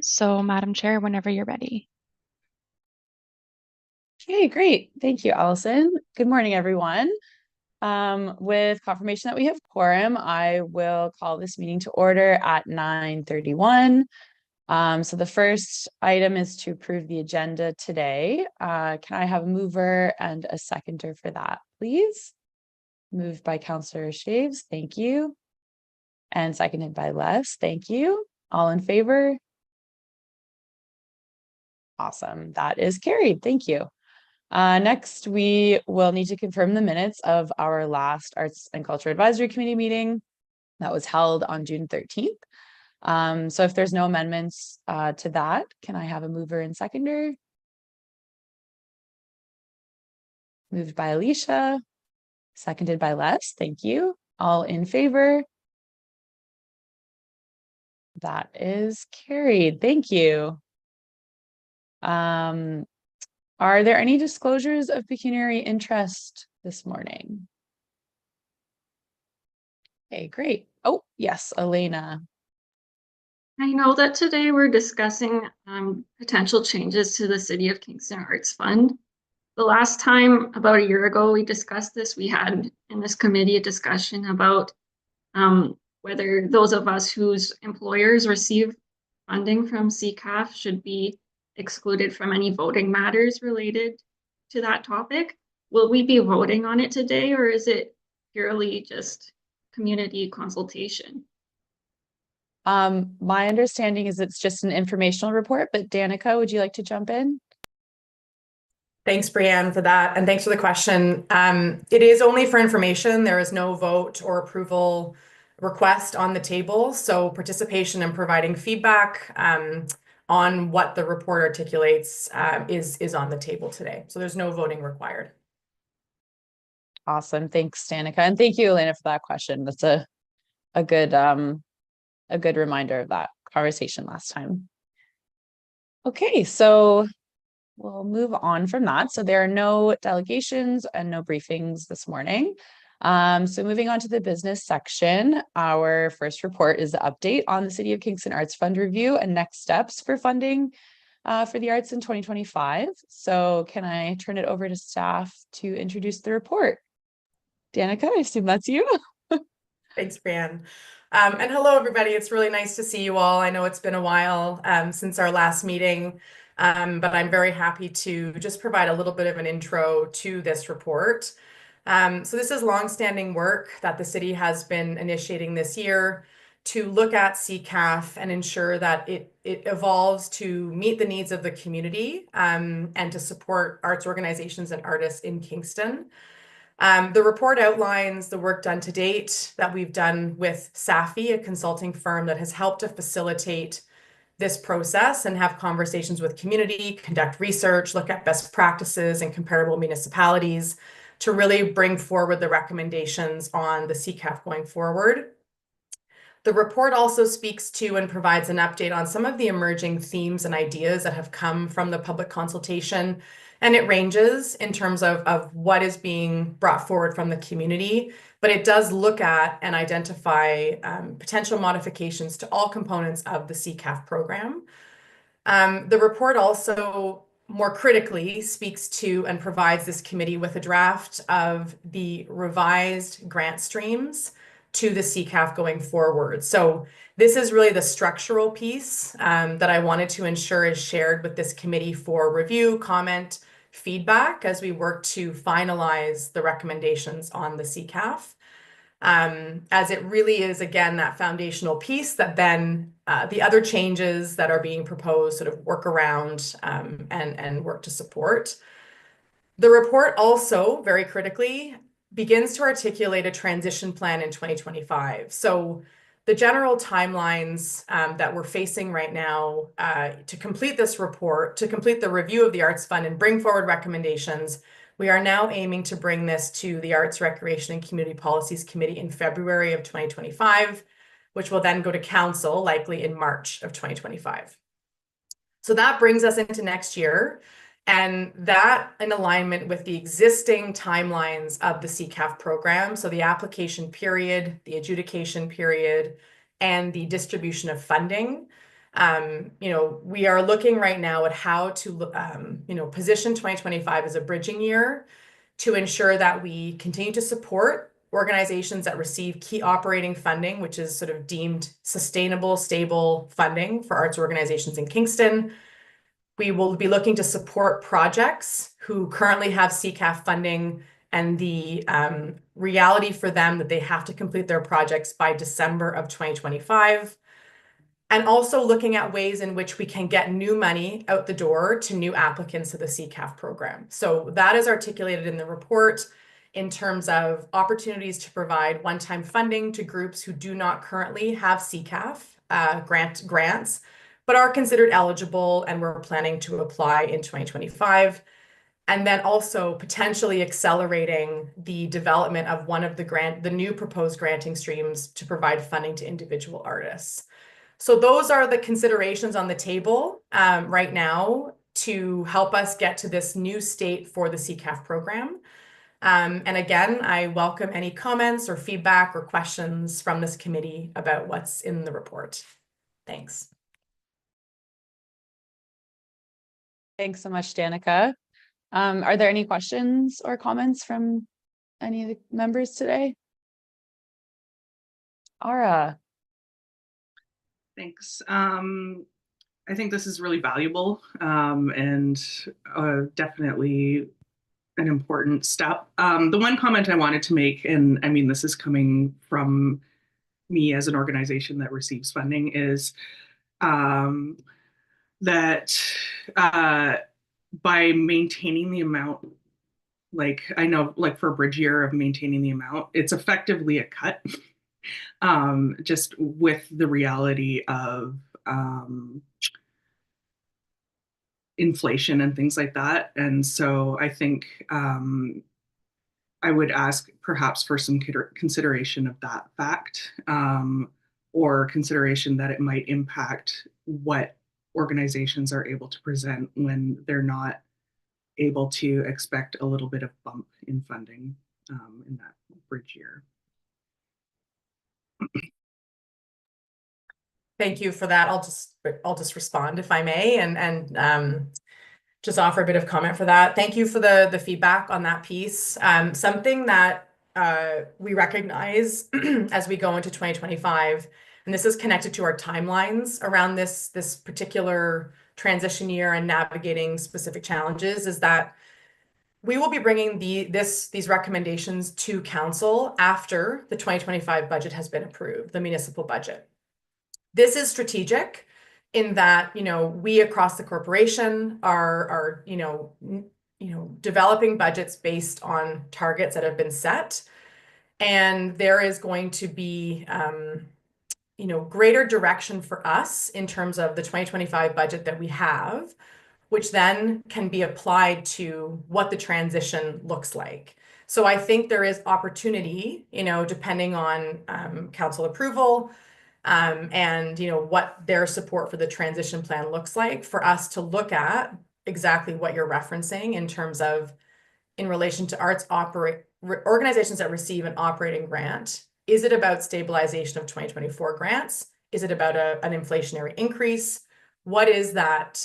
So, Madam Chair, whenever you're ready. Okay, great. Thank you, Allison. Good morning, everyone. With confirmation that we have quorum, I will call this meeting to order at 9:31. So the first item is to approve the agenda today. Can I have a mover and a seconder for that, please? Moved by Councillor Shaves, thank you. And seconded by Les, thank you. All in favor? Awesome, that is carried, thank you. Next, we will need to confirm the minutes of our last Arts and Culture Advisory Committee meeting that was held on June 13th. So if there's no amendments to that, can I have a mover and seconder? Moved by Alicia, seconded by Les, thank you. All in favor? That is carried, thank you. Are there any disclosures of pecuniary interest this morning? Okay, great. Oh, yes, Elena. I know that today we're discussing potential changes to the City of Kingston Arts Fund. The last time, about a year ago, we discussed this. We had in this committee a discussion about whether those of us whose employers receive funding from CCAF should be excluded from any voting matters related to that topic. Will we be voting on it today, or is purely just community consultation? My understanding is it's just an informational report, but Danica, would you like to jump in? Thanks, Brianne, for that. And thanks for the question. It is only for information. There is no vote or approval request on the table. So participation and providing feedback on what the report articulates is on the table today. So there's no voting required. Awesome. Thanks, Danica. And thank you, Elena, for that question. That's a good reminder of that conversation last time. Okay, so we'll move on from that. So there are no delegations and no briefings this morning. So moving on to the business section, our first report is the update on the City of Kingston Arts Fund review and next steps for funding for the arts in 2025. So can I turn it over to staff to introduce the report? Danica, I assume that's you. Thanks, Brianne. And hello, everybody. It's really nice to see you all. I know it's been a while since our last meeting, but I'm very happy to just provide a little bit of an intro to this report. So this is longstanding work that the city has been initiating this year to look at CCAF and ensure that it evolves to meet the needs of the community and to support arts organizations and artists in Kingston. The report outlines the work done to date that we've done with SAFI, a consulting firm that has helped to facilitate this process and have conversations with community, conduct research, look at best practices and comparable municipalities to really bring forward the recommendations on the CCAF going forward. The report also speaks to and provides an update on some of the emerging themes and ideas that have come from the public consultation. And it ranges in terms of what is being brought forward from the community, but it does look at and identify potential modifications to all components of the CCAF program. The report also more critically speaks to and provides this committee with a draft of the revised grant streams to the CCAF going forward. So this is really the structural piece that I wanted to ensure is shared with this committee for review, comment, feedback as we work to finalize the recommendations on the CCAF. As it really is, again, that foundational piece that then the other changes that are being proposed sort of work around and work to support. The report also, very critically, begins to articulate a transition plan in 2025. So the general timelines that we're facing right now to complete this report, to complete the review of the Arts Fund and bring forward recommendations, we are now aiming to bring this to the Arts, Recreation and Community Policies Committee in February of 2025, which will then go to Council likely in March of 2025. So that brings us into next year. And that in alignment with the existing timelines of the CCAF program, so the application period, the adjudication period, and the distribution of funding. We are looking right now at how to, position 2025 as a bridging year to ensure that we continue to support organizations that receive key operating funding, which is sort of deemed sustainable, stable funding for arts organizations in Kingston. We will be looking to support projects who currently have CCAF funding and the reality for them that they have to complete their projects by December of 2025. And also looking at ways in which we can get new money out the door to new applicants to the CCAF program. So that is articulated in the report in terms of opportunities to provide one-time funding to groups who do not currently have CCAF grants, but are considered eligible and we're planning to apply in 2025. And then also potentially accelerating the development of one of the new proposed granting streams to provide funding to individual artists. So those are the considerations on the table right now to help us get to this new state for the CCAF program. And again, I welcome any comments or feedback or questions from this committee about what's in the report. Thanks. Thanks so much, Danica. Are there any questions or comments from any of the members today? Ara. Thanks. I think this is really valuable and definitely an important step. The one comment I wanted to make, and I mean, this is coming from me as an organization that receives funding, is that by maintaining the amount, like I know, like for a bridge year of maintaining the amount, it's effectively a cut. Just with the reality of inflation and things like that. And so I think I would ask perhaps for some consideration of that fact, or consideration that it might impact what organizations are able to present when they're not able to expect a little bit of bump in funding in that bridge year. Thank you for that. I'll just respond if I may, and just offer a bit of comment for that. Thank you for the feedback on that piece. Something that we recognize as we go into 2025, and this is connected to our timelines around this particular transition year and navigating specific challenges, is that we will be bringing these recommendations to council after the 2025 budget has been approved, the municipal budget. This is strategic in that, we across the corporation are developing budgets based on targets that have been set. And there is going to be, greater direction for us in terms of the 2025 budget that we have, which then can be applied to what the transition looks like. So I think there is opportunity, depending on council approval, and what their support for the transition plan looks like, for us to look at exactly what you're referencing in terms of in relation to organizations that receive an operating grant. Is it about stabilization of 2024 grants? Is it about an inflationary increase? What is that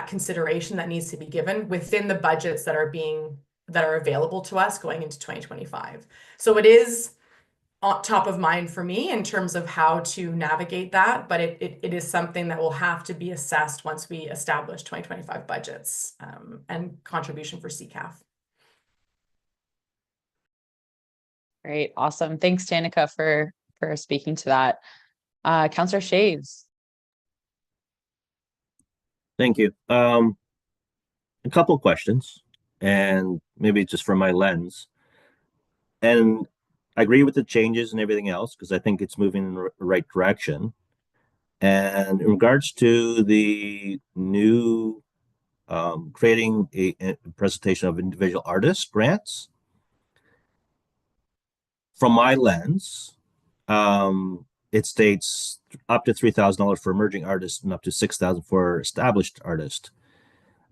consideration that needs to be given within the budgets that are available to us going into 2025? So it is top of mind for me in terms of how to navigate that, but it is something that will have to be assessed once we establish 2025 budgets and contribution for CCAF. Great, awesome. Thanks, Danica, for speaking to that. Councillor Shaves. Thank you. A couple of questions, and maybe just from my lens. And I agree with the changes and everything else, because I think it's moving in the right direction. And in regards to the new creating a presentation of individual artist grants, from my lens, it states up to $3,000 for emerging artists and up to $6,000 for established artists.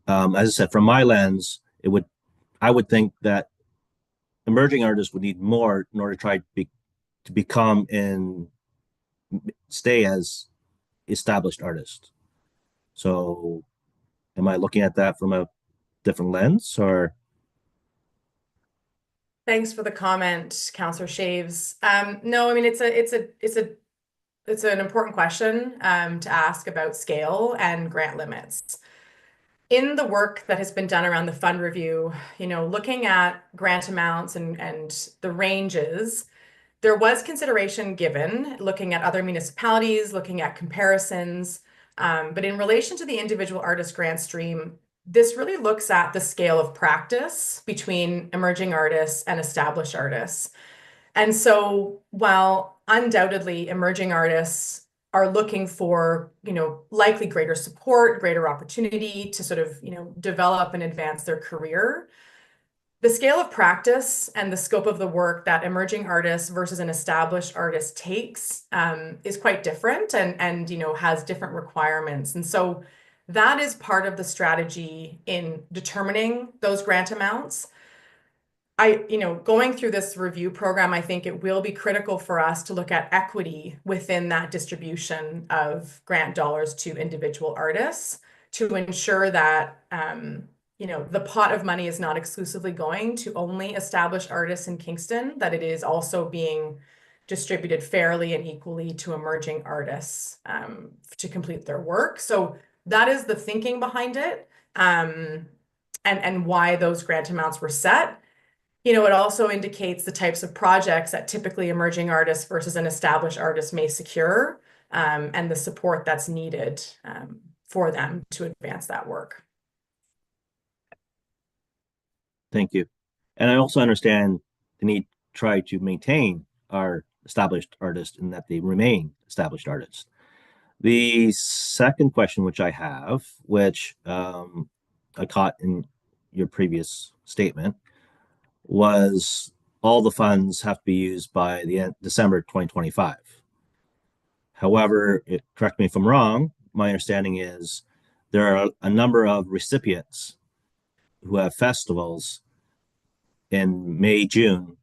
As I said, from my lens, I would think that emerging artists would need more in order to try to become and stay as established artist. So am I looking at that from a different lens, or? Thanks for the comment, Councillor Shaves. No, I mean it's an important question to ask about scale and grant limits. In the work that has been done around the fund review, looking at grant amounts and the ranges, there was consideration given looking at other municipalities, looking at comparisons. But in relation to the individual artist grant stream, this really looks at the scale of practice between emerging artists and established artists. And so while undoubtedly emerging artists are looking for, likely greater support, greater opportunity to sort of, develop and advance their career, the scale of practice and the scope of the work that emerging artists versus an established artist takes is quite different and has different requirements. And so that is part of the strategy in determining those grant amounts. Going through this review program, I think it will be critical for us to look at equity within that distribution of grant dollars to individual artists to ensure that the pot of money is not exclusively going to only established artists in Kingston, that it is also being distributed fairly and equally to emerging artists to complete their work. So that is the thinking behind it, and why those grant amounts were set. It also indicates the types of projects that typically emerging artists versus an established artist may secure, and the support that's needed for them to advance that work. Thank you. And I also understand the need to try to maintain our established artists and that they remain established artists. The second question, which I have, which I caught in your previous statement, was all the funds have to be used by the end December 2025. However, correct me if I'm wrong, my understanding is there are a number of recipients who have festivals in May, June,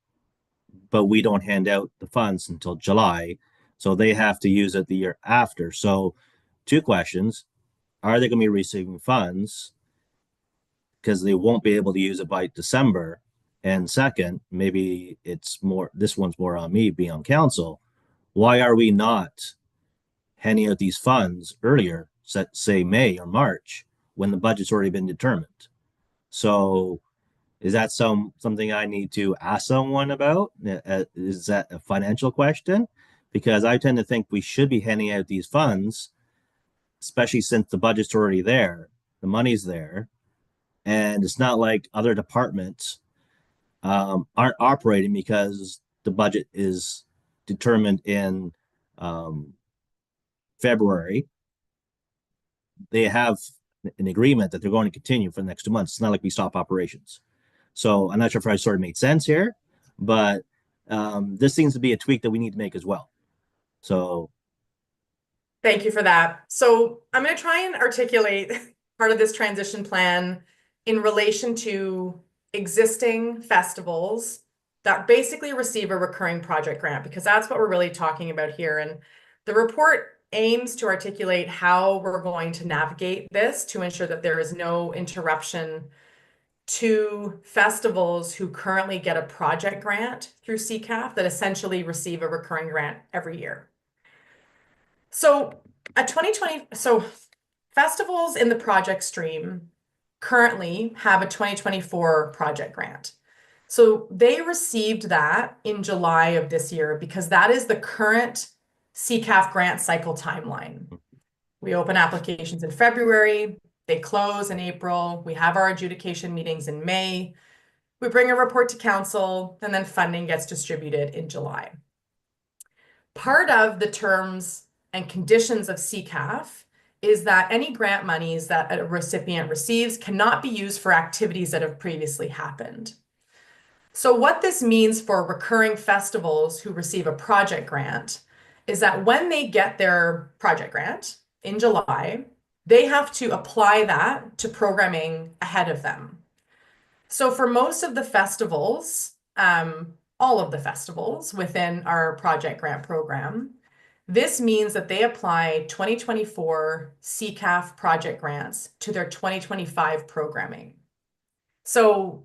but we don't hand out the funds until July. So they have to use it the year after. So two questions. Are they going to be receiving funds because they won't be able to use it by December? And second, maybe it's more, this one's more on me being on council. Why are we not handing out these funds earlier, say May or March, when the budget's already been determined? So is that something I need to ask someone about? Is that a financial question? Because I tend to think we should be handing out these funds, especially since the budget's already there, the money's there, and it's not like other departments aren't operating because the budget is determined in February. They have an agreement that they're going to continue for the next 2 months. It's not like we stop operations. So I'm not sure if I sort of made sense here, but this seems to be a tweak that we need to make as well. So thank you for that. So I'm going to try and articulate part of this transition plan in relation to existing festivals that basically receive a recurring project grant, because that's what we're really talking about here. And the report aims to articulate how we're going to navigate this to ensure that there is no interruption to festivals who currently get a project grant through CCAF that essentially receive a recurring grant every year. So festivals in the project stream currently have a 2024 project grant. So they received that in July of this year because that is the current CCAF grant cycle timeline. We open applications in February, they close in April, we have our adjudication meetings in May, we bring a report to council, and then funding gets distributed in July. Part of the terms and conditions of CCAF is that any grant monies that a recipient receives cannot be used for activities that have previously happened. So what this means for recurring festivals who receive a project grant is that when they get their project grant in July, they have to apply that to programming ahead of them. So for most of the festivals, all of the festivals within our project grant program, This means that they apply 2024 CCAF project grants to their 2025 programming. So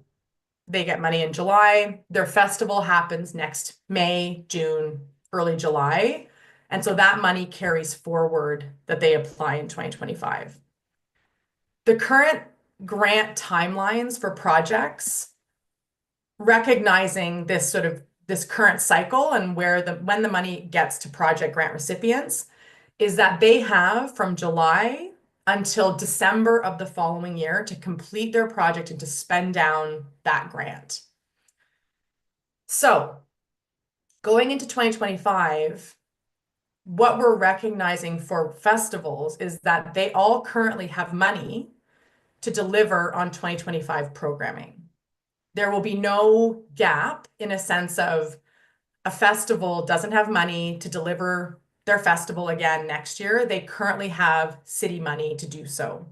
they get money in July. Their festival happens next May, June, early July. And so that money carries forward that they apply in 2025. The current grant timelines for projects, recognizing this current cycle and when the money gets to project grant recipients, is that they have from July until December of the following year to complete their project and to spend down that grant. So going into 2025, what we're recognizing for festivals is that they all currently have money to deliver on 2025 programming. There will be no gap in a sense of a festival doesn't have money to deliver their festival again next year. They currently have city money to do so.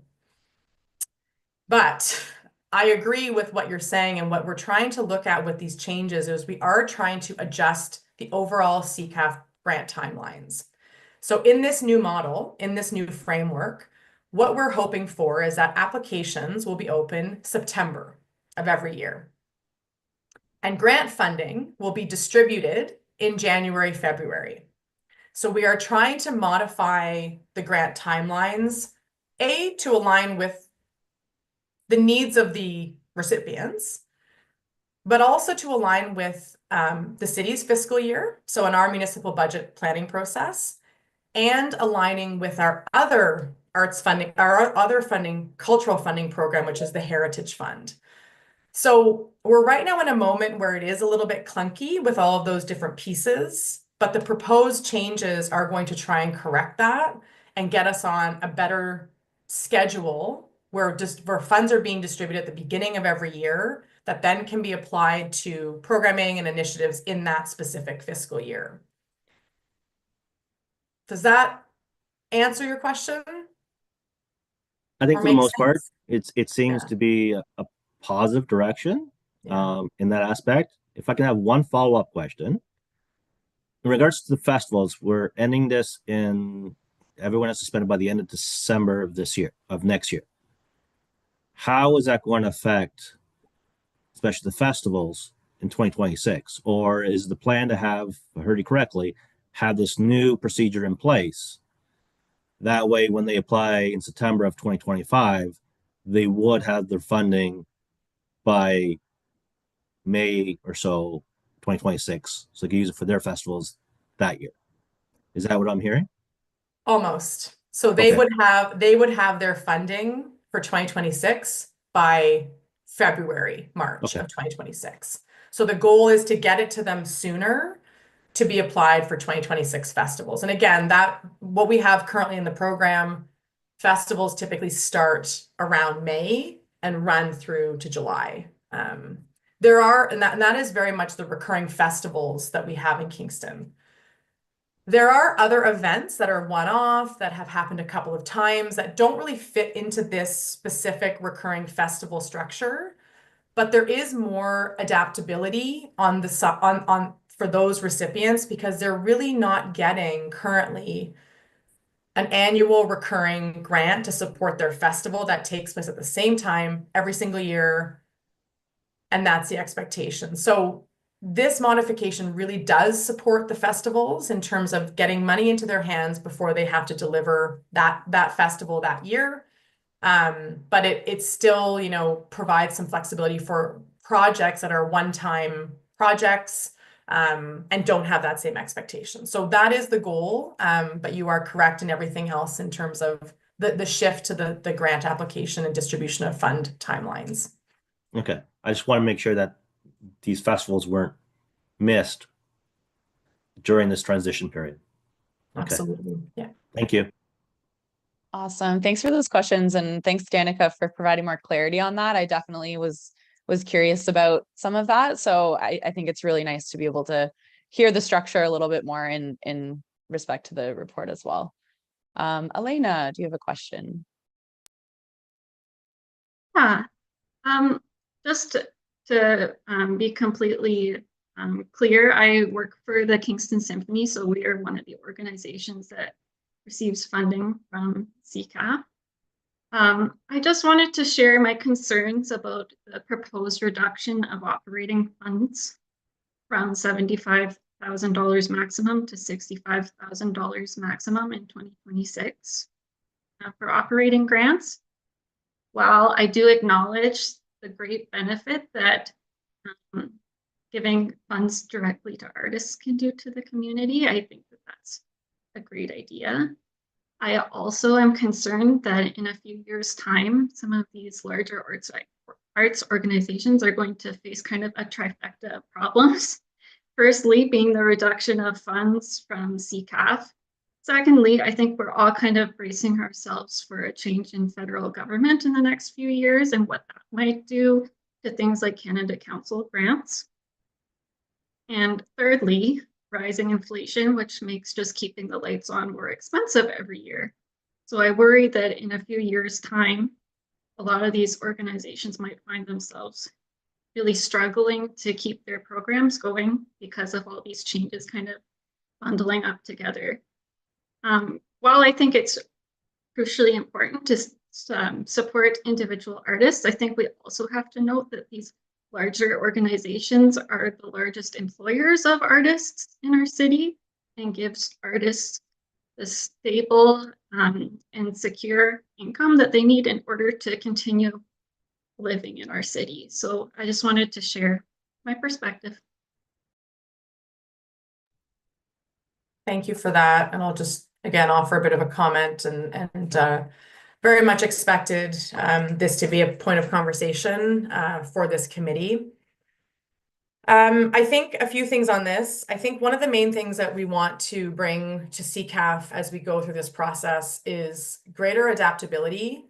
But I agree with what you're saying, and what we're trying to look at with these changes is we are trying to adjust the overall CCAF grant timelines. So in this new model, in this new framework, what we're hoping for is that applications will be open September of every year. And grant funding will be distributed in January, February. So we are trying to modify the grant timelines, to align with the needs of the recipients, but also to align with the city's fiscal year, so in our municipal budget planning process, and aligning with our other arts funding, our other funding, cultural funding program, which is the Heritage Fund. So we're right now in a moment where it is a little bit clunky with all of those different pieces, but the proposed changes are going to try and correct that and get us on a better schedule where funds are being distributed at the beginning of every year that then can be applied to programming and initiatives in that specific fiscal year. Does that answer your question? I think Or for the make most part, sense? it seems Yeah. to be a positive direction Yeah. in that aspect. If I can have one follow-up question. In regards to the festivals, we're ending this everyone has to spend it by the end of December of next year. How is that going to affect, especially the festivals in 2026? Or is the plan to have, if I heard you correctly, have this new procedure in place? That way, when they apply in September of 2025, they would have their funding by May or so 2026, so they can use it for their festivals that year. Is that what I'm hearing? Almost. So they Okay. would have their funding for 2026 by February, March Okay. of 2026. So the goal is to get it to them sooner to be applied for 2026 festivals. And again, what we have currently in the program, festivals typically start around May and run through to July. And that is very much the recurring festivals that we have in Kingston. There are other events that are one-off that have happened a couple of times that don't really fit into this specific recurring festival structure, but there is more adaptability on for those recipients because they're really not getting currently an annual recurring grant to support their festival that takes place at the same time every single year, and that's the expectation. So this modification really does support the festivals in terms of getting money into their hands before they have to deliver that festival that year. But it still, provides some flexibility for projects that are one-time projects and don't have that same expectation. So that is the goal. But you are correct in everything else in terms of the shift to the grant application and distribution of fund timelines. Okay. I just want to make sure that these festivals weren't missed during this transition period. Okay. Absolutely. Yeah. Thank you. Awesome. Thanks for those questions. And thanks, Danica, for providing more clarity on that. I definitely was curious about some of that. So I think it's really nice to be able to hear the structure a little bit more in respect to the report as well. Elena, do you have a question? Yeah. Just to be completely clear, I work for the Kingston Symphony, so we are one of the organizations that receives funding from CCAF. I just wanted to share my concerns about the proposed reduction of operating funds from $75,000 maximum to $65,000 maximum in 2026 for operating grants. While I do acknowledge the great benefit that giving funds directly to artists can do to the community, I think that that's a great idea. I also am concerned that in a few years' time, some of these larger arts organizations are going to face kind of a trifecta of problems. Firstly, being the reduction of funds from CCAF. Secondly, I think we're all kind of bracing ourselves for a change in federal government in the next few years and what that might do to things like Canada Council grants. And thirdly, rising inflation, which makes just keeping the lights on more expensive every year. So I worry that in a few years' time, a lot of these organizations might find themselves really struggling to keep their programs going because of all these changes kind of bundling up together. While I think it's crucially important to support individual artists, I think we also have to note that these larger organizations are the largest employers of artists in our city and gives artists the stable and secure income that they need in order to continue living in our city. So I just wanted to share my perspective. Thank you for that. And I'll just, again, offer a bit of a comment and very much expected this to be a point of conversation for this committee. I think a few things on this. I think one of the main things that we want to bring to CCAF as we go through this process is greater adaptability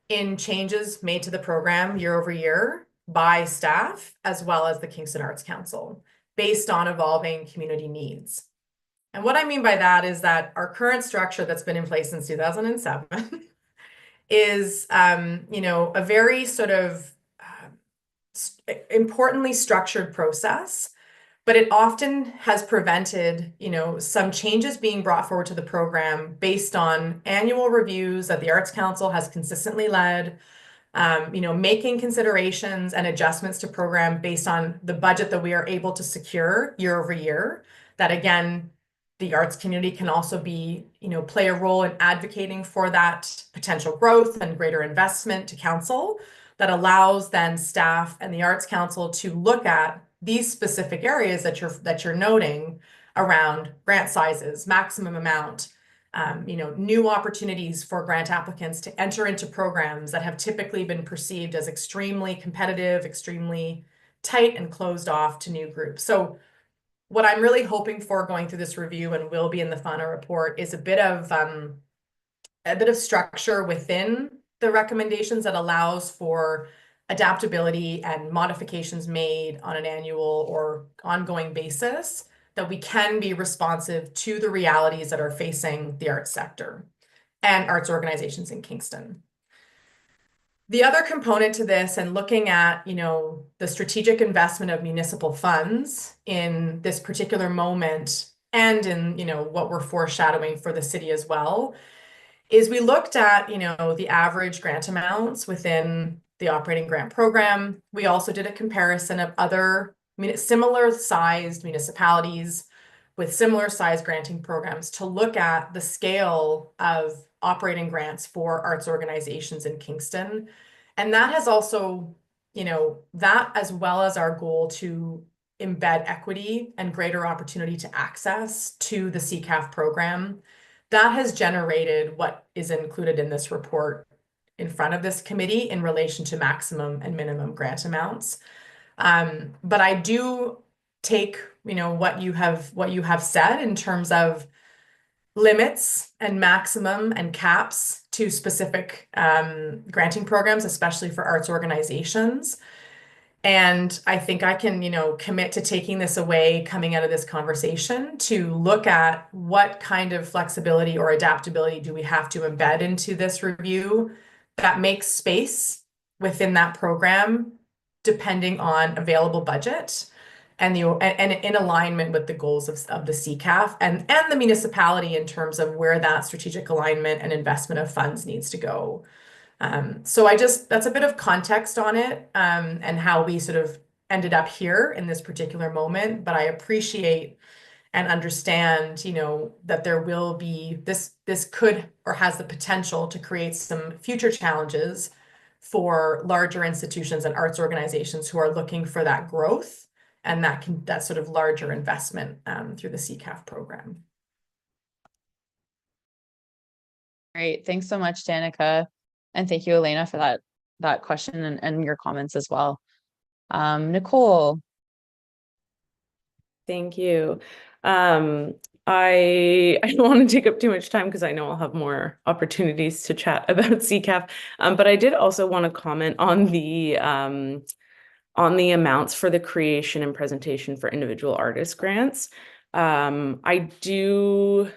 in changes made to the program year over year by staff, as well as the Kingston Arts Council, based on evolving community needs. And what I mean by that is that our current structure that's been in place since 2007 is, a very sort of importantly structured process, but it often has prevented, some changes being brought forward to the program based on annual reviews that the Arts Council has consistently led, making considerations and adjustments to program based on the budget that we are able to secure year over year. That again, the arts community can also be, play a role in advocating for that potential growth and greater investment to council that allows then staff and the Arts Council to look at these specific areas that you're noting around grant sizes, maximum amount, new opportunities for grant applicants to enter into programs that have typically been perceived as extremely competitive, extremely tight and closed off to new groups. So what I'm really hoping for going through this review and will be in the final report is a bit of structure within the recommendations that allows for adaptability and modifications made on an annual or ongoing basis, that we can be responsive to the realities that are facing the arts sector and arts organizations in Kingston. The other component to this, and looking at, the strategic investment of municipal funds in this particular moment and in, what we're foreshadowing for the city as well, is we looked at, the average grant amounts within the operating grant program. We also did a comparison of other similar sized municipalities with similar sized granting programs to look at the scale of operating grants for arts organizations in Kingston. And that has also, that as well as our goal to embed equity and greater opportunity to access to the CCAF program, that has generated what is included in this report in front of this committee in relation to maximum and minimum grant amounts. But I do take, what you have said in terms of limits and maximum and caps to specific granting programs, especially for arts organizations. And I think I can, commit to taking this away coming out of this conversation to look at what kind of flexibility or adaptability do we have to embed into this review that makes space within that program, depending on available budget and in alignment with the goals of the CCAF and the municipality in terms of where that strategic alignment and investment of funds needs to go. So that's a bit of context on it, and how we sort of ended up here in this particular moment, but I appreciate and understand, that there will be this could or has the potential to create some future challenges for larger institutions and arts organizations who are looking for that growth and that sort of larger investment through the CCAF program. Great. Thanks so much, Danica. And thank you, Elena, for that question and your comments as well. Nicole. Thank you. I don't want to take up too much time because I know I'll have more opportunities to chat about CCAF. But I did also want to comment on the amounts for the creation and presentation for individual artist grants. I do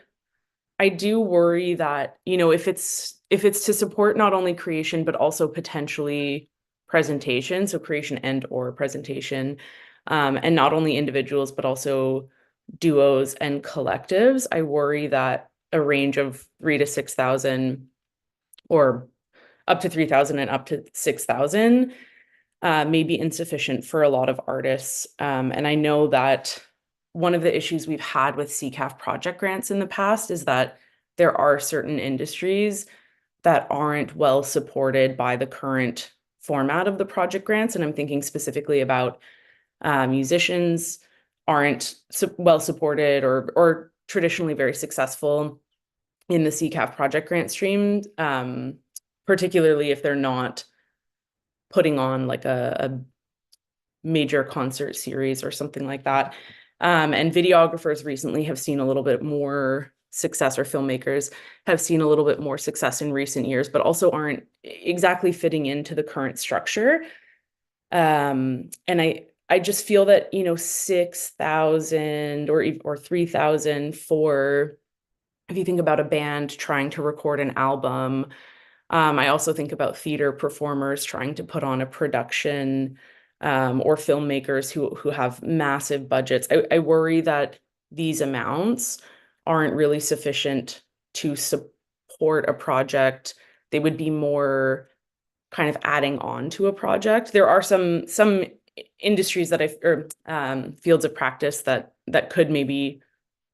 worry that, if it's to support not only creation, but also potentially presentation, so creation and or presentation, and not only individuals, but also duos and collectives, I worry that a range of 3,000 to 6,000 or up to 3,000 and up to 6,000 may be insufficient for a lot of artists. And I know that one of the issues we've had with CCAF project grants in the past is that there are certain industries that aren't well supported by the current format of the project grants. And I'm thinking specifically about musicians aren't well supported or traditionally very successful in the CCAF project grant stream, particularly if they're not putting on like a major concert series or something like that. And videographers recently have seen a little bit more success, or filmmakers have seen a little bit more success in recent years, but also aren't exactly fitting into the current structure. And I just feel that, 6,000 or 3,000 for, if you think about a band trying to record an album, I also think about theater performers trying to put on a production, or filmmakers who have massive budgets. I worry that these amounts aren't really sufficient to support a project. They would be more kind of adding on to a project. There are some industries or fields of practice that could maybe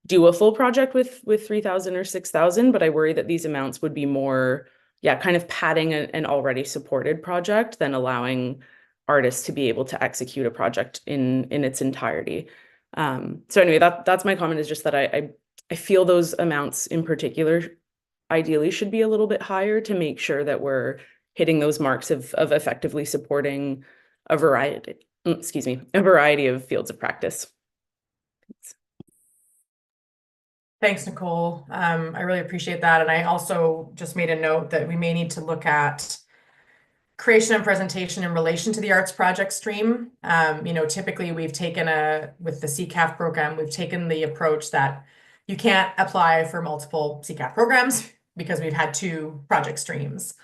do a full project with 3,000 or 6,000, but I worry that these amounts would be more, kind of padding an already supported project than allowing artists to be able to execute a project in its entirety. So anyway, that's my comment, is just that I feel those amounts in particular ideally should be a little bit higher to make sure that we're hitting those marks of effectively supporting a variety of fields of practice. Thanks, Nicole. I really appreciate that. And I also just made a note that we may need to look at creation and presentation in relation to the arts project stream. Typically with the CCAF program, we've taken the approach that you can't apply for multiple CCAF programs because we've had 2 project streams.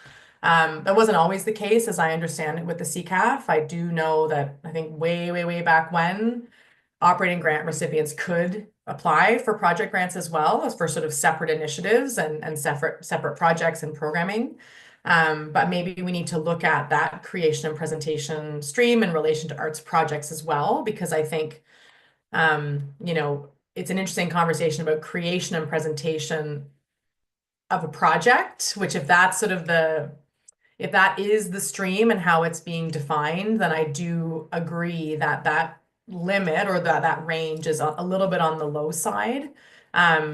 That wasn't always the case, as I understand it, with the CCAF. I do know that I think way back when, operating grant recipients could apply for project grants as well, as for sort of separate initiatives and separate projects and programming. But maybe we need to look at that creation and presentation stream in relation to arts projects as well, because I think, it's an interesting conversation about creation and presentation of a project, which if that is the stream and how it's being defined, then I do agree that limit or that range is a little bit on the low side,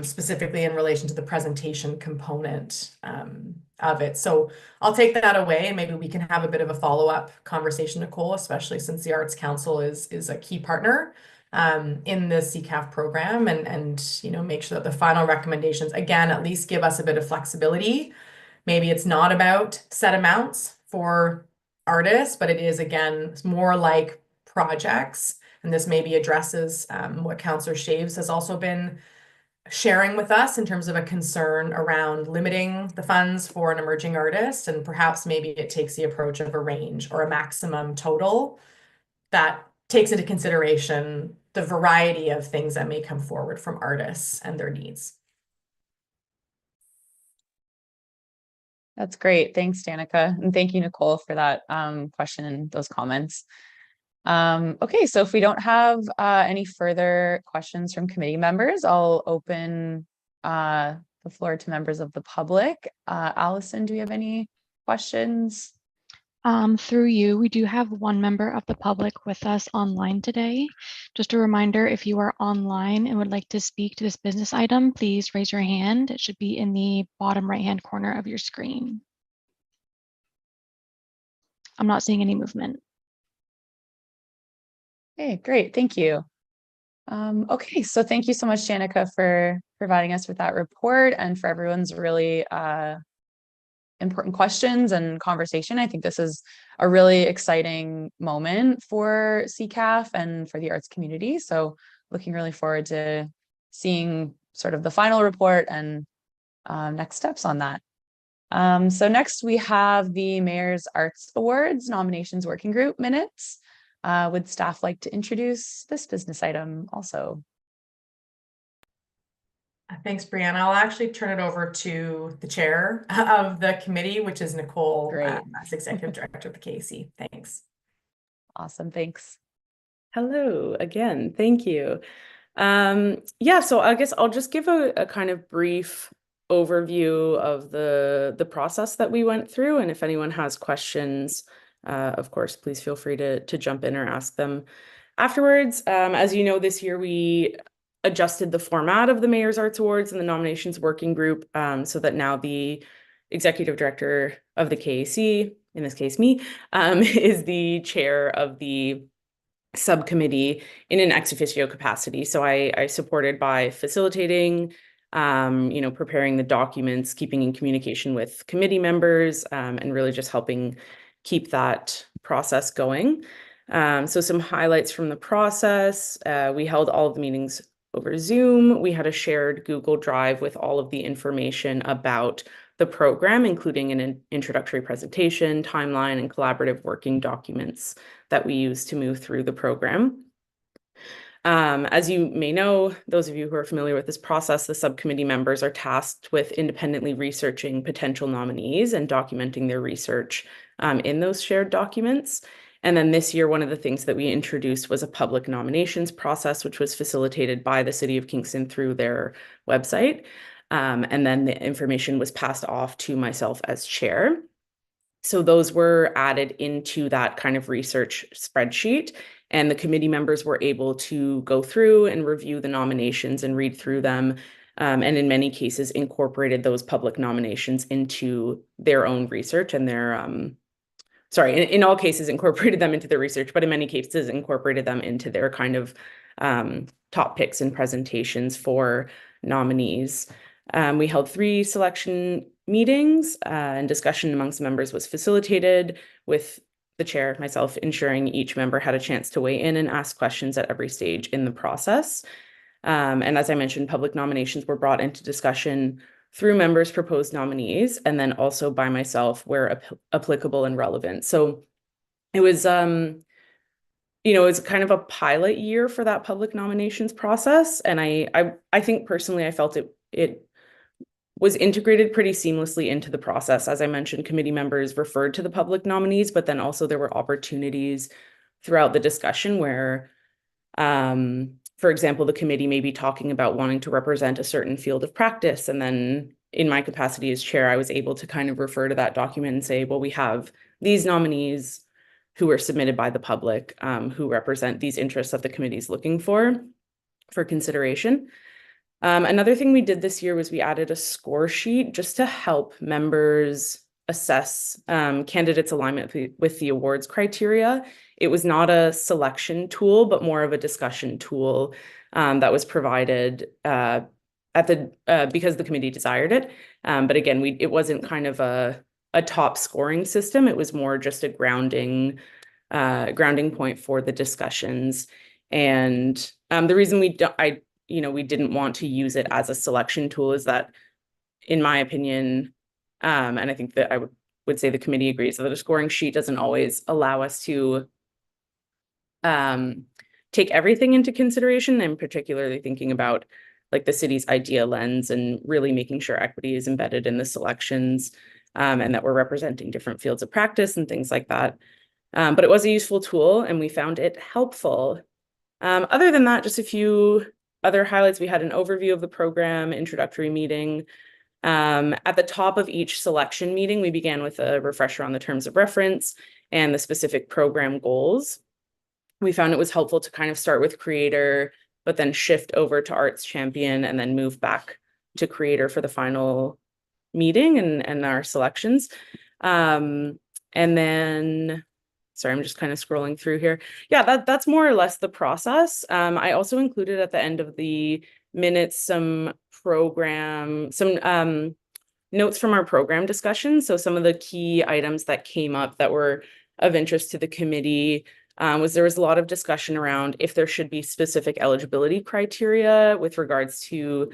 specifically in relation to the presentation component of it. So I'll take that away, and maybe we can have a bit of a follow-up conversation, Nicole, especially since the Arts Council is a key partner in the CCAF program, and make sure that the final recommendations, again, at least give us a bit of flexibility. Maybe it's not about set amounts for artists, but it is, again, it's more like projects. And this maybe addresses what Councillor Shaves has also been sharing with us in terms of a concern around limiting the funds for an emerging artist. And perhaps maybe it takes the approach of a range or a maximum total that takes into consideration the variety of things that may come forward from artists and their needs. That's great. Thanks, Danica. And thank you, Nicole, for that question and those comments. Okay, so if we don't have any further questions from committee members, I'll open the floor to members of the public. Allison, do we have any questions? Through you, we do have one member of the public with us online today. Just a reminder, if you are online and would like to speak to this business item, please raise your hand. It should be in the bottom right-hand corner of your screen. I'm not seeing any movement. Okay, great. Thank you. Okay, so thank you so much, Danica, for providing us with that report and for everyone's really important questions and conversation. I think this is a really exciting moment for CCAF and for the arts community. So looking really forward to seeing sort of the final report and next steps on that. So next we have the Mayor's Arts Awards Nominations Working Group minutes. Would staff like to introduce this business item also? Thanks, Brianna. I'll actually turn it over to the chair of the committee, which is Nicole, as Executive Director of the KAC. Thanks. Awesome, thanks. Hello again, thank you. Yeah, so I guess I'll just give a kind of brief overview of the process that we went through, and if anyone has questions, of course, please feel free to jump in or ask them afterwards. As you know, this year we adjusted the format of the Mayor's Arts Awards and the nominations working group so that now the executive director of the KAC, in this case me, is the chair of the subcommittee in an ex officio capacity. So I supported by facilitating, preparing the documents, keeping in communication with committee members, and really just helping keep that process going. So some highlights from the process. We held all of the meetings over Zoom. We had a shared Google Drive with all of the information about the program, including an introductory presentation, timeline, and collaborative working documents that we use to move through the program. As you may know, those of you who are familiar with this process, the subcommittee members are tasked with independently researching potential nominees and documenting their research in those shared documents. And then this year, one of the things that we introduced was a public nominations process, which was facilitated by the City of Kingston through their website. And then the information was passed off to myself as chair. So those were added into that kind of research spreadsheet, and the committee members were able to go through and review the nominations and read through them, and in many cases incorporated those public nominations into their own research and their in all cases incorporated them into their research, but in many cases incorporated them into their kind of top picks and presentations for nominees. We held 3 selection meetings, and discussion amongst members was facilitated with the chair, myself, ensuring each member had a chance to weigh in and ask questions at every stage in the process. And as I mentioned, public nominations were brought into discussion through members' proposed nominees, and then also by myself where applicable and relevant. So it was, it was kind of a pilot year for that public nominations process. And I think personally, I felt it was integrated pretty seamlessly into the process. As I mentioned, committee members referred to the public nominees, but then also there were opportunities throughout the discussion where, for example, the committee may be talking about wanting to represent a certain field of practice. And then in my capacity as chair, I was able to kind of refer to that document and say, well, we have these nominees who were submitted by the public, who represent these interests that the committee is looking for consideration. Another thing we did this year was we added a score sheet just to help members assess candidates' alignment with the awards criteria. It was not a selection tool, but more of a discussion tool that was provided because the committee desired it. But again, it wasn't kind of a top scoring system. It was more just a grounding point for the discussions. And the reason we didn't want to use it as a selection tool is that, in my opinion, and I think that I would say the committee agrees, that a scoring sheet doesn't always allow us to take everything into consideration, and particularly thinking about like the city's idea lens and really making sure equity is embedded in the selections, and that we're representing different fields of practice and things like that. But it was a useful tool and we found it helpful. Other than that, just a few other highlights. We had an overview of the program, introductory meeting. At the top of each selection meeting, we began with a refresher on the terms of reference and the specific program goals. We found it was helpful to kind of start with creator, but then shift over to arts champion and then move back to creator for the final meeting and our selections. And then, sorry, I'm just kind of scrolling through here. Yeah, that's more or less the process. I also included at the end of the minutes some notes from our program discussion. So some of the key items that came up that were of interest to the committee there was a lot of discussion around if there should be specific eligibility criteria with regards to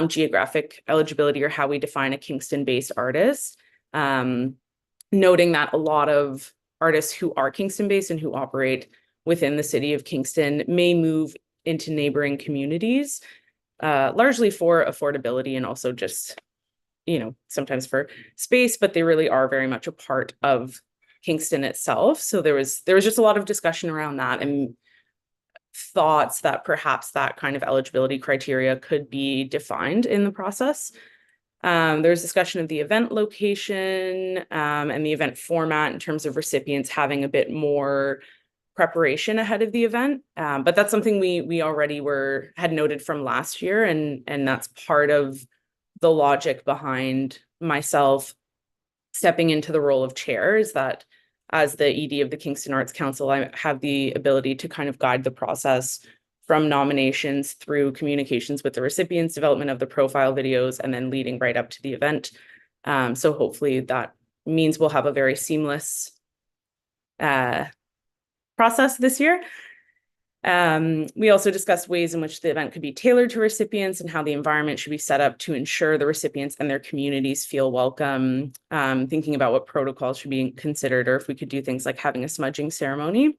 geographic eligibility or how we define a Kingston-based artist. Noting that a lot of artists who are Kingston-based and who operate within the city of Kingston may move into neighboring communities, largely for affordability and also just, sometimes for space, but they really are very much a part of Kingston itself. So there was just a lot of discussion around that and thoughts that perhaps that kind of eligibility criteria could be defined in the process. There's discussion of the event location and the event format in terms of recipients having a bit more preparation ahead of the event. But that's something we already had noted from last year, and that's part of the logic behind myself stepping into the role of chair, is that as the ED of the Kingston Arts Council, I have the ability to kind of guide the process from nominations through communications with the recipients, development of the profile videos, and then leading right up to the event. So hopefully that means we'll have a very seamless process this year. We also discussed ways in which the event could be tailored to recipients and how the environment should be set up to ensure the recipients and their communities feel welcome, thinking about what protocols should be considered, or if we could do things like having a smudging ceremony.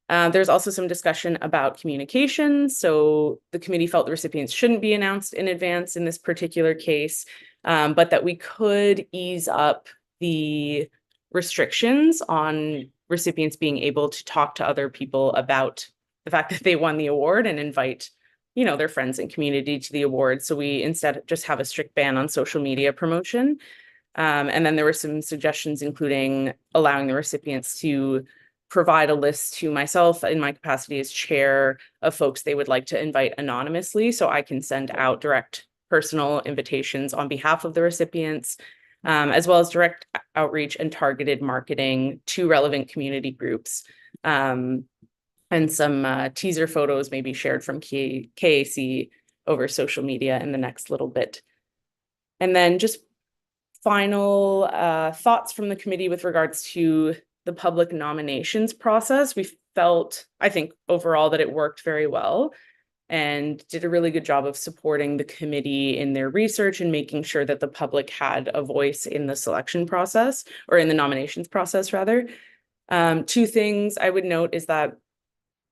There's also some discussion about communication. So the committee felt the recipients shouldn't be announced in advance in this particular case, but that we could ease up the restrictions on recipients being able to talk to other people about the fact that they won the award and invite, their friends and community to the award. So we instead just have a strict ban on social media promotion. And then there were some suggestions, including allowing the recipients to provide a list to myself in my capacity as chair of folks they would like to invite anonymously, so I can send out direct personal invitations on behalf of the recipients, as well as direct outreach and targeted marketing to relevant community groups. And some teaser photos may be shared from KAC over social media in the next little bit. And then just final thoughts from the committee with regards to the public nominations process. We felt, I think, overall that it worked very well and did a really good job of supporting the committee in their research and making sure that the public had a voice in the selection process, or in the nominations process, rather. Two things I would note is that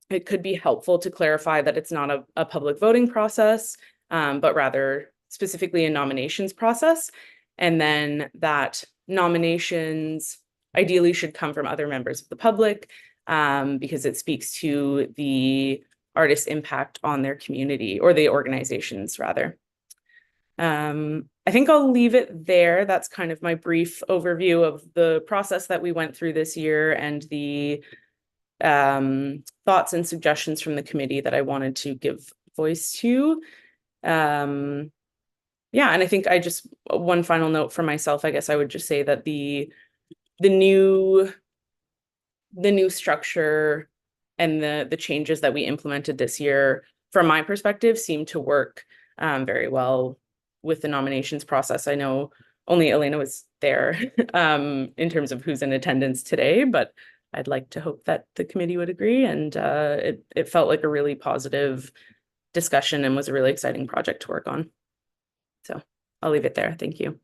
it could be helpful to clarify that it's not a public voting process, but rather specifically a nominations process. And then that nominations ideally should come from other members of the public, because it speaks to the artist's impact on their community, or the organizations rather. I think I'll leave it there. That's kind of my brief overview of the process that we went through this year and the thoughts and suggestions from the committee that I wanted to give voice to. Yeah, and I think one final note for myself, I guess I would just say that the new structure and the changes that we implemented this year, from my perspective, seem to work very well with the nominations process. I know only Elena was there in terms of who's in attendance today, but I'd like to hope that the committee would agree. And it felt like a really positive discussion and was a really exciting project to work on. So I'll leave it there. Thank you.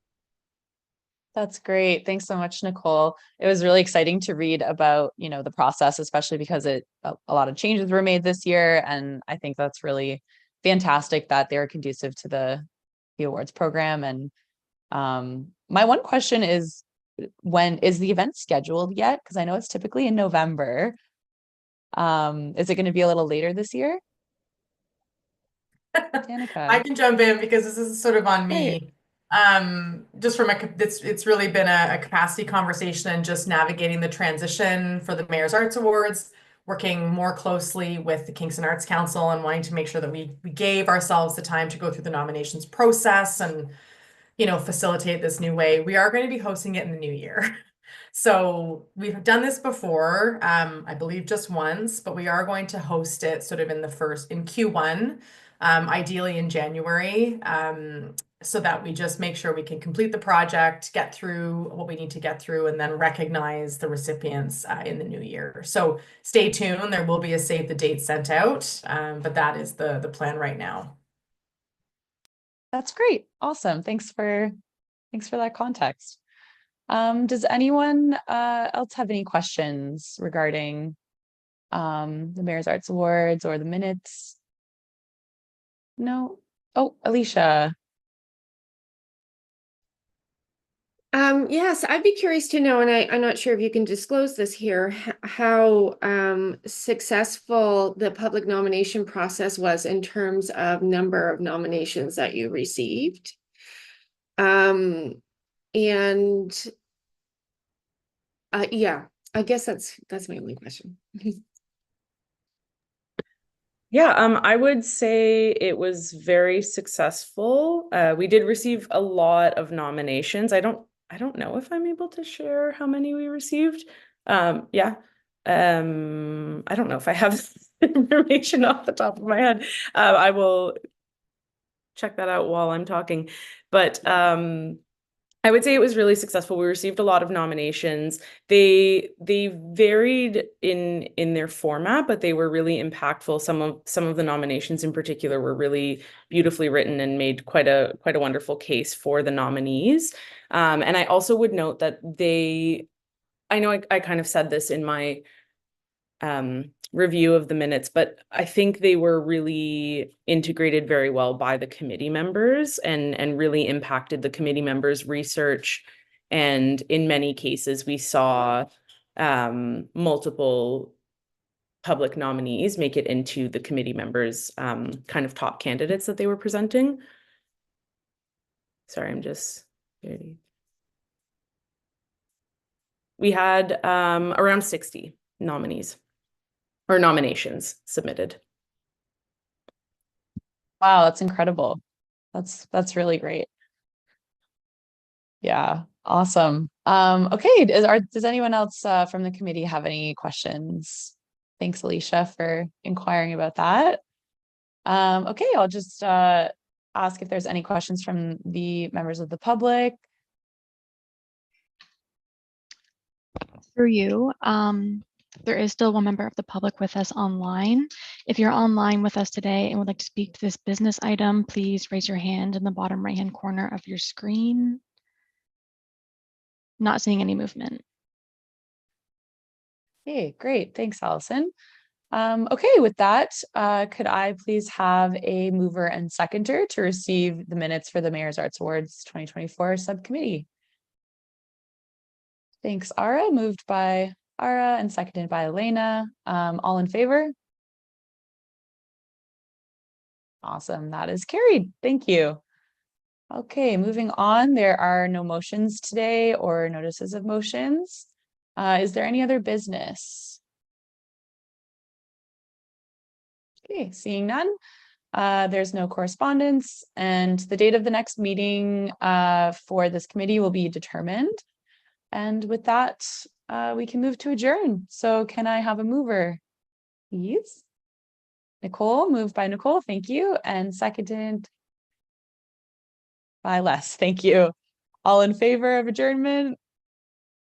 That's great. Thanks so much, Nicole. It was really exciting to read about, the process, especially because a lot of changes were made this year. And I think that's really fantastic that they're conducive to the awards program. And my one question is, when is the event scheduled yet? Because I know it's typically in November. Is it going to be a little later this year? Danica. I can jump in because this is sort of on me. Just from it's really been a capacity conversation and just navigating the transition for the Mayor's Arts Awards, working more closely with the Kingston Arts Council and wanting to make sure that we gave ourselves the time to go through the nominations process and, facilitate this new way. We are going to be hosting it in the new year. So we've done this before, I believe just once, but we are going to host it sort of in Q1, ideally in January, so that we just make sure we can complete the project, get through what we need to get through, and then recognize the recipients in the new year. So stay tuned. There will be a save the date sent out, but that is the plan right now. That's great. Awesome. Thanks for that context. Does anyone else have any questions regarding the Mayor's Arts Awards or the minutes? No? Oh, Alicia. Yes, I'd be curious to know, and I'm not sure if you can disclose this here, how successful the public nomination process was in terms of number of nominations that you received. And yeah, I guess that's my only question. Yeah, I would say it was very successful. We did receive a lot of nominations. I don't know if I'm able to share how many we received. Yeah. I don't know if I have information off the top of my head. I will check that out while I'm talking. But I would say it was really successful. We received a lot of nominations. They varied in their format, but they were really impactful. Some of the nominations in particular were really beautifully written and made quite a wonderful case for the nominees. And I also would note that I know I kind of said this in my review of the minutes, but I think they were really integrated very well by the committee members and really impacted the committee members' research. And in many cases, we saw multiple public nominees make it into the committee members' kind of top candidates that they were presenting. Sorry, I'm just... We had around 60 nominees or nominations submitted. Wow, that's incredible. That's really great. Yeah, awesome. Okay, does anyone else from the committee have any questions? Thanks, Alicia, for inquiring about that. Okay, I'll just ask if there's any questions from the members of the public. Through you, there is still one member of the public with us online. If you're online with us today and would like to speak to this business item, please raise your hand in the bottom right-hand corner of your screen. Not seeing any movement. Okay, great. Thanks, Allison. Okay, with that, could I please have a mover and seconder to receive the minutes for the Mayor's Arts Awards 2024 subcommittee? Thanks, Ara. Moved by Ara and seconded by Elena. All in favor? Awesome. That is carried. Thank you. Okay, moving on. There are no motions today or notices of motions. Is there any other business? Okay, seeing none. There's no correspondence, and the date of the next meeting for this committee will be determined. And with that, we can move to adjourn. So can I have a mover, please? Nicole, moved by Nicole, thank you. And seconded by Les, thank you. All in favor of adjournment?